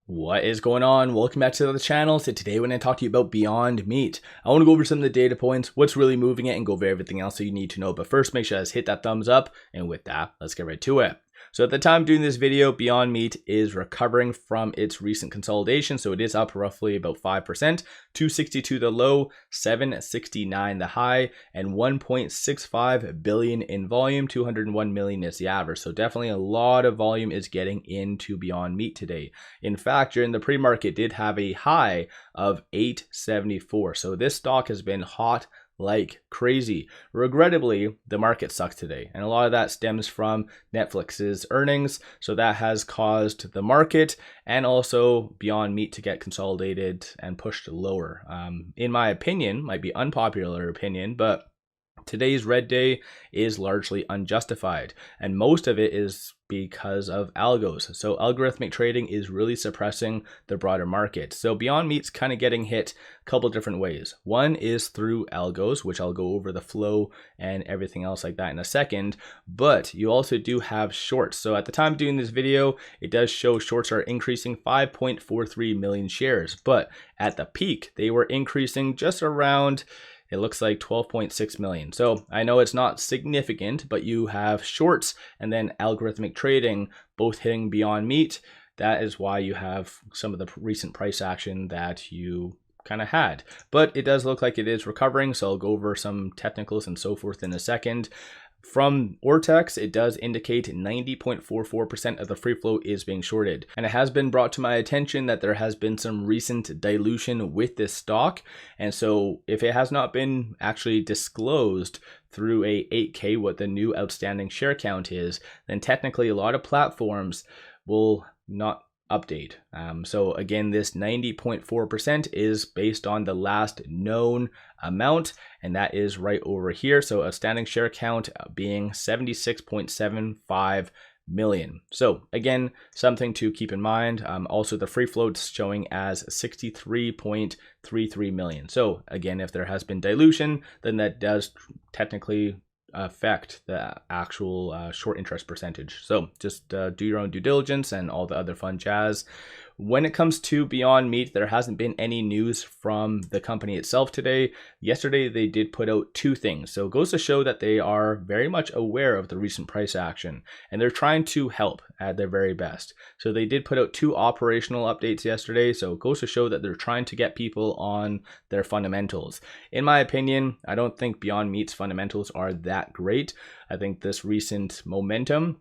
What is going on? Welcome back to the channel. So today we're going to talk to you about Beyond Meat. I want to go over some of the data points, what's really moving it, and go over everything else that you need to know. But first, make sure to hit that thumbs up. And with that, let's get right to it. So at the time of doing this video, Beyond Meat is recovering from its recent consolidation. So it is up roughly about 5%, 262 the low, 769 the high, and 1.65 billion in volume, 201 million is the average. So definitely a lot of volume is getting into Beyond Meat today. In fact, during the pre-market did have a high of 874. So this stock has been hot like crazy. Regrettably, the market sucks today, and a lot of that stems from Netflix's earnings. So that has caused the market and also Beyond Meat to get consolidated and pushed lower. In my opinion, might be unpopular opinion, but today's red day is largely unjustified, and most of it is because of algos. So algorithmic trading is really suppressing the broader market. So Beyond Meat's kind of getting hit a couple different ways. One is through algos, which I'll go over the flow and everything else like that in a second, but you also do have shorts. So at the time of doing this video, it does show shorts are increasing 5.43 million shares, but at the peak, they were increasing just around, it looks like 12.6 million. So I know it's not significant, but you have shorts and then algorithmic trading both hitting Beyond Meat. That is why you have some of the recent price action that you kind of had. But it does look like it is recovering. So I'll go over some technicals and so forth in a second. From Ortex, it does indicate 90.44% of the free float is being shorted. And it has been brought to my attention that there has been some recent dilution with this stock. And so if it has not been actually disclosed through a 8K what the new outstanding share count is, then technically a lot of platforms will not update. So again, this 90.4% is based on the last known amount, and that is right over here. So outstanding share count being 76.75 million. So again, something to keep in mind. Also the free float's showing as 63.33 million. So again, if there has been dilution, then that does technically affect the actual short interest percentage. So just do your own due diligence and all the other fun jazz. When it comes to Beyond Meat, there hasn't been any news from the company itself today. Yesterday, they did put out two things. So it goes to show that they are very much aware of the recent price action, and they're trying to help at their very best. So they did put out two operational updates yesterday. So it goes to show that they're trying to get people on their fundamentals. In my opinion, I don't think Beyond Meat's fundamentals are that great. I think this recent momentum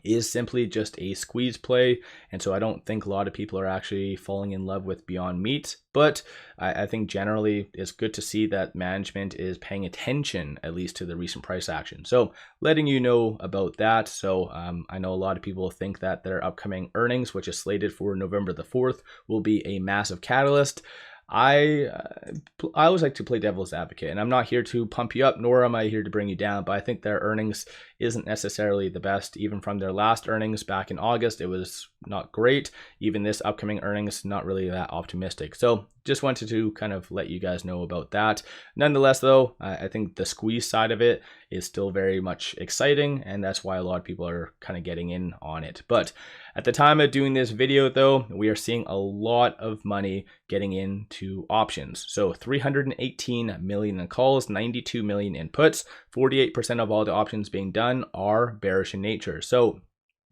is simply just a squeeze play, and so I don't think a lot of people are actually falling in love with Beyond Meat, but I think generally it's good to see that management is paying attention at least to the recent price action. So letting you know about that. So I know a lot of people think that their upcoming earnings, which is slated for November the 4th, will be a massive catalyst. I always like to play devil's advocate, and I'm not here to pump you up, nor am I here to bring you down, but I think their earnings isn't necessarily the best. Even from their last earnings back in August, it was not great. Even this upcoming earnings, not really that optimistic. So just wanted to kind of let you guys know about that. Nonetheless, though, I think the squeeze side of it is still very much exciting, and that's why a lot of people are kind of getting in on it. But at the time of doing this video, though, we are seeing a lot of money getting into options. So 318 million in calls, 92 million in puts, 48% of all the options being done are bearish in nature. So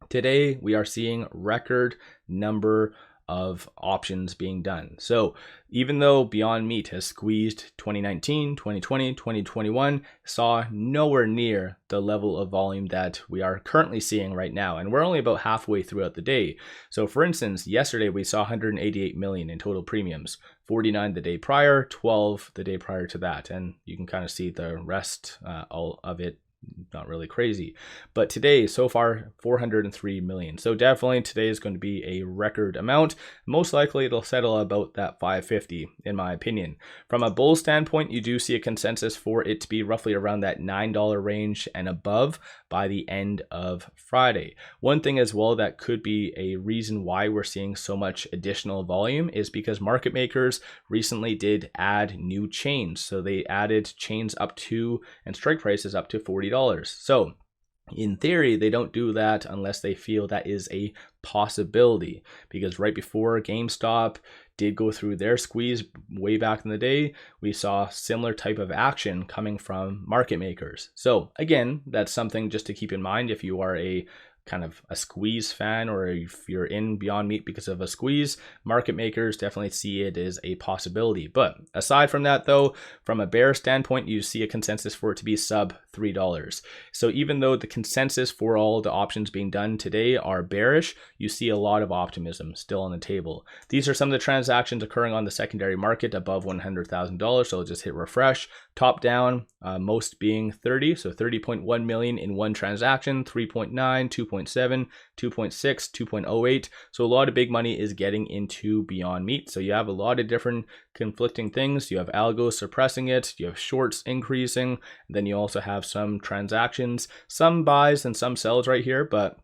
today we are seeing record number of options being done. So even though Beyond Meat has squeezed 2019, 2020, 2021, saw nowhere near the level of volume that we are currently seeing right now. And we're only about halfway throughout the day. So for instance, yesterday we saw 188 million in total premiums, 49 the day prior, 12 the day prior to that. And you can kind of see the rest all of it, not really crazy. But today, so far, 403 million. So definitely today is going to be a record amount. Most likely it'll settle about that 550 in my opinion. From a bull standpoint, you do see a consensus for it to be roughly around that $9 range and above by the end of Friday. One thing as well that could be a reason why we're seeing so much additional volume is because market makers recently did add new chains. So they added chains up to and strike prices up to $40. So In theory, they don't do that unless they feel that is a possibility, because right before GameStop did go through their squeeze way back in the day, we saw similar type of action coming from market makers. So again, that's something just to keep in mind if you are a kind of a squeeze fan, or if you're in Beyond Meat because of a squeeze, market makers definitely see it as a possibility. But aside from that though, from a bear standpoint, you see a consensus for it to be sub $3. So even though the consensus for all the options being done today are bearish, you see a lot of optimism still on the table. These are some of the transactions occurring on the secondary market above $100,000. So I'll just hit refresh. Top down, most being 30, so 30.1 million in one transaction, 3.9, 2.7, 2.6, 2.08. So a lot of big money is getting into Beyond Meat. So you have a lot of different conflicting things. You have algos suppressing it, you have shorts increasing, then you also have some transactions, some buys and some sells right here, but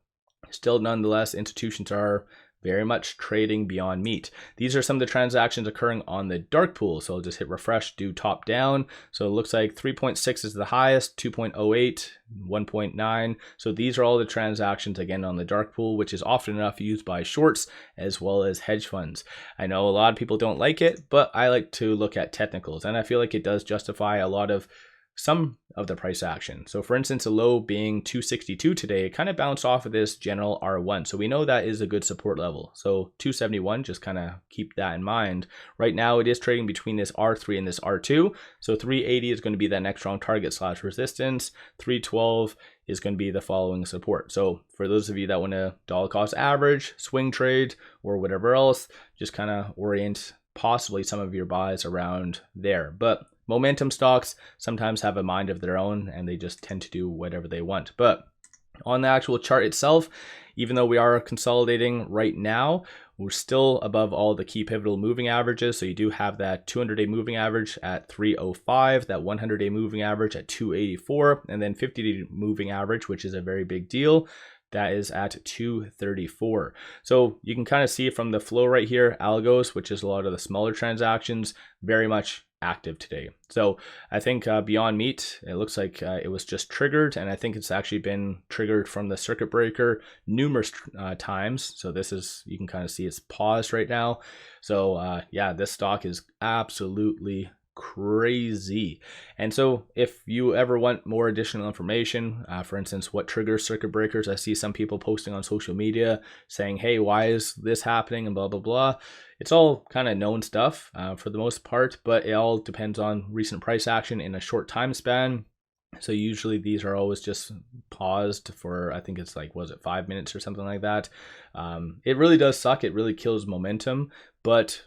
still nonetheless institutions are very much trading Beyond Meat. These are some of the transactions occurring on the dark pool. So I'll just hit refresh, do top down. So it looks like 3.6 is the highest, 2.08, 1.9. So these are all the transactions again on the dark pool, which is often enough used by shorts as well as hedge funds. I know a lot of people don't like it, but I like to look at technicals, and I feel like it does justify a lot of some of the price action. So for instance, a low being 262 today, it kind of bounced off of this general R1. So we know that is a good support level. So 271, just kind of keep that in mind. Right now it is trading between this R3 and this R2. So 380 is going to be that next strong target / resistance. 312 is going to be the following support. So for those of you that want to dollar cost average, swing trade, or whatever else, just kind of orient possibly some of your buys around there. But momentum stocks sometimes have a mind of their own and they just tend to do whatever they want. But on the actual chart itself, even though we are consolidating right now, we're still above all the key pivotal moving averages. So you do have that 200-day moving average at 305, that 100-day moving average at 284, and then 50-day moving average, which is a very big deal, that is at 234. So you can kind of see from the flow right here, algos, which is a lot of the smaller transactions, very much active today. So I think Beyond Meat, it looks like it was just triggered, and I think it's actually been triggered from the circuit breaker numerous times. So this is, you can kind of see it's paused right now. So yeah, this stock is absolutely crazy. And so if you ever want more additional information, for instance, what triggers circuit breakers, I see some people posting on social media saying, hey, why is this happening and blah, blah, blah. It's all kind of known stuff for the most part, but it all depends on recent price action in a short time span. So usually these are always just paused for, I think it's like, was it 5 minutes or something like that? It really does suck. It really kills momentum, but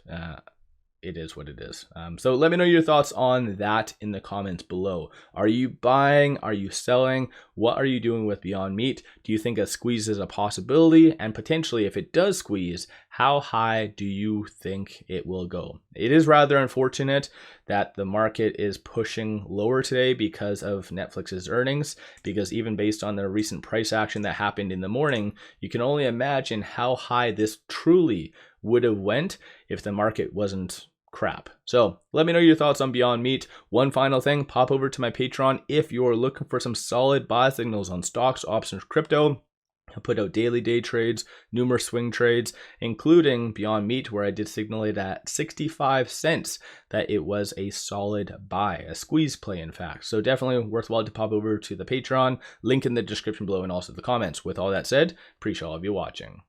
it is what it is. So let me know your thoughts on that in the comments below. Are you buying? Are you selling? What are you doing with Beyond Meat? Do you think a squeeze is a possibility? And potentially, if it does squeeze, how high do you think it will go? It is rather unfortunate that the market is pushing lower today because of Netflix's earnings, because even based on the recent price action that happened in the morning, you can only imagine how high this truly would have went if the market wasn't crap. So let me know your thoughts on Beyond Meat. One final thing, pop over to my Patreon if you're looking for some solid buy signals on stocks, options, crypto. I put out daily day trades, numerous swing trades, including Beyond Meat, where I did signal it at 65 cents that it was a solid buy, a squeeze play in fact. So definitely worthwhile to pop over to the Patreon, link in the description below and also the comments. With all that said, appreciate all of you watching.